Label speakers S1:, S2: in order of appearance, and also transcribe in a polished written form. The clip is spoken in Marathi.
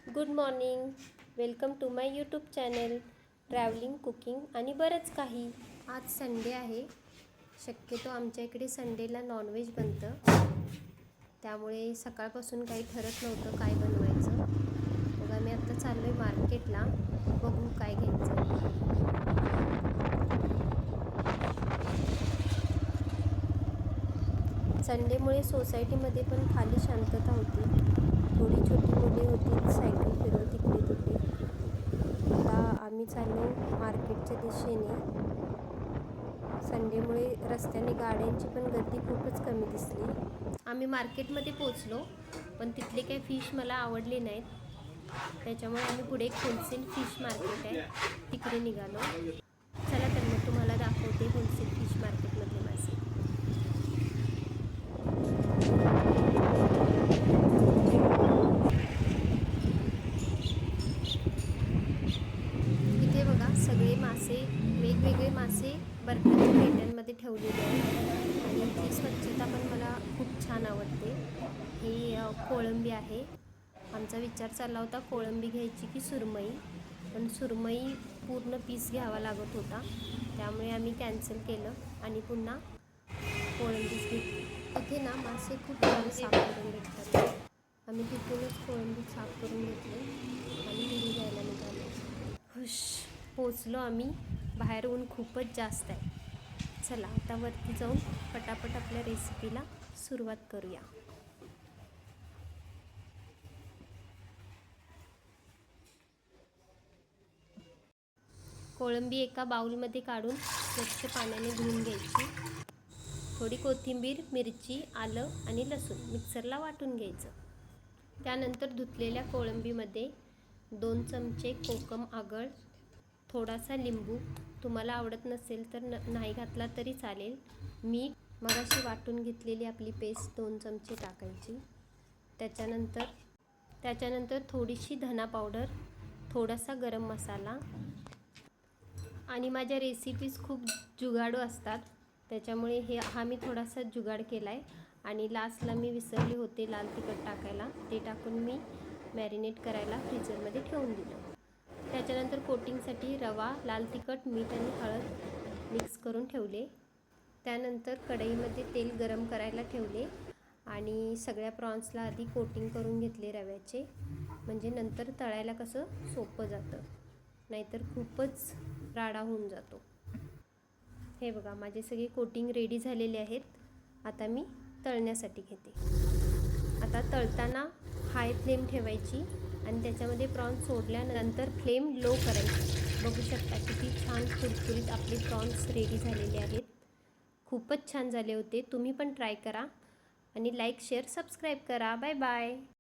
S1: Good morning. Welcome to my YouTube channel travelling, cooking आणि बरंच काही. आज संडे आहे. शक्यतो आमच्या इकडे संडेला नॉनव्हेज बनतं, त्यामुळे सकाळपासून काही ठरत नव्हतं काय बनवायचं. मग आम्ही आत्ता चाललो आहे मार्केटला, बघू काय घ्यायचं. संडेमुळे सोसायटीमध्ये पण खाली शांतता होती. थोडी छोटी मुले होती, सायकल फिरवत इकडे तिकडे. आता आम्ही चाललो मार्केटच्या दिशेने. संडेमुळे रस्त्याने गाड्यांची पण गर्दी खूपच कमी दिसली. आम्ही मार्केटमध्ये पोचलो, पण तिथले काही फिश मला आवडले नाहीत. त्याच्यामुळे आम्ही पुढे एक होलसेल फिश मार्केट आहे तिकडे निघालो. चला तर मग तुम्हाला दाखवते होलसेल फिश मार्केटमधले मासे. इथे बघा सगळे मासे, वेगवेगळे मासे बर्फाच्या पेट्यांमध्ये ठेवलेले आहेत आणि इथली स्वच्छता पण मला खूप छान आवडते. ही कोळंबी आहे. आमचा विचार चालला होता कोळंबी घ्यायची की सुरमई, पण सुरमई पूर्ण पीस घ्यावा लागत होता, त्यामुळे आम्ही कॅन्सल केलं आणि पुन्हा कोळंबीच घेतली. इथे ना मासे खूप छान साफ करून भेटतात. आम्ही तिथूनच कोळंबी साफ करून घेतली आणि घरी जायला निघालो. खुश पोचलो आम्ही. बाहेर ऊन खूपच जास्त आहे. चला आता वरती जाऊन पटापट आपल्या रेसिपीला सुरुवात करूया. कोळंबी एका बाउलमध्ये काढून स्वच्छ पाण्याने धुवून घ्यायची. थोडी कोथिंबीर, मिरची, आलं आणि लसूण मिक्सरला वाटून घ्यायचं. त्यानंतर धुतलेल्या कोळंबीमध्ये 2 चमचे कोकम आगळ, थोडासा लिंबू, तुम्हाला आवडत नसेल तर नाही घातला तरी चालेल, मीठ, मगाशी वाटून घेतलेली आपली पेस्ट 2 चमचे टाकायची. त्याच्यानंतर थोडीशी धना पावडर, थोडासा गरम मसाला. आणि माझ्या रेसिपीज खूप जुगाडू असतात, त्याच्यामुळे हा मी थोडासा जुगाड केला आहे. आणि लास्टला मी विसरले होते लाल तिखट टाकायला, ते टाकून मी मॅरिनेट करायला फ्रीजरमध्ये ठेवून दिलं. त्याच्यानंतर कोटिंगसाठी रवा, लाल तिखट, मीठ आणि हळद मिक्स करून ठेवले. त्यानंतर कढईमध्ये तेल गरम करायला ठेवले आणि सगळ्या प्रॉन्सला आधी कोटिंग करून घेतले रव्याचे, म्हणजे नंतर तळायला कसं सोपं जातं, नाहीतर खूपच राडा होऊन जातो. हे बघा माझे सगळे कोटिंग रेडी झालेले आहेत. आता मी तळण्यासाठी घेते. आता तळताना हाय फ्लेम ठेवायची आणि त्याच्यामध्ये प्रॉन्स सोडल्यानंतर फ्लेम लो करायची. बघू शकता किती छान कुरकुरीत आपले प्रॉन्स रेडी झालेले आहेत. खूपच छान झाले होते. तुम्ही पण ट्राय करा आणि लाईक, शेअर, सबस्क्राईब करा. Bye bye.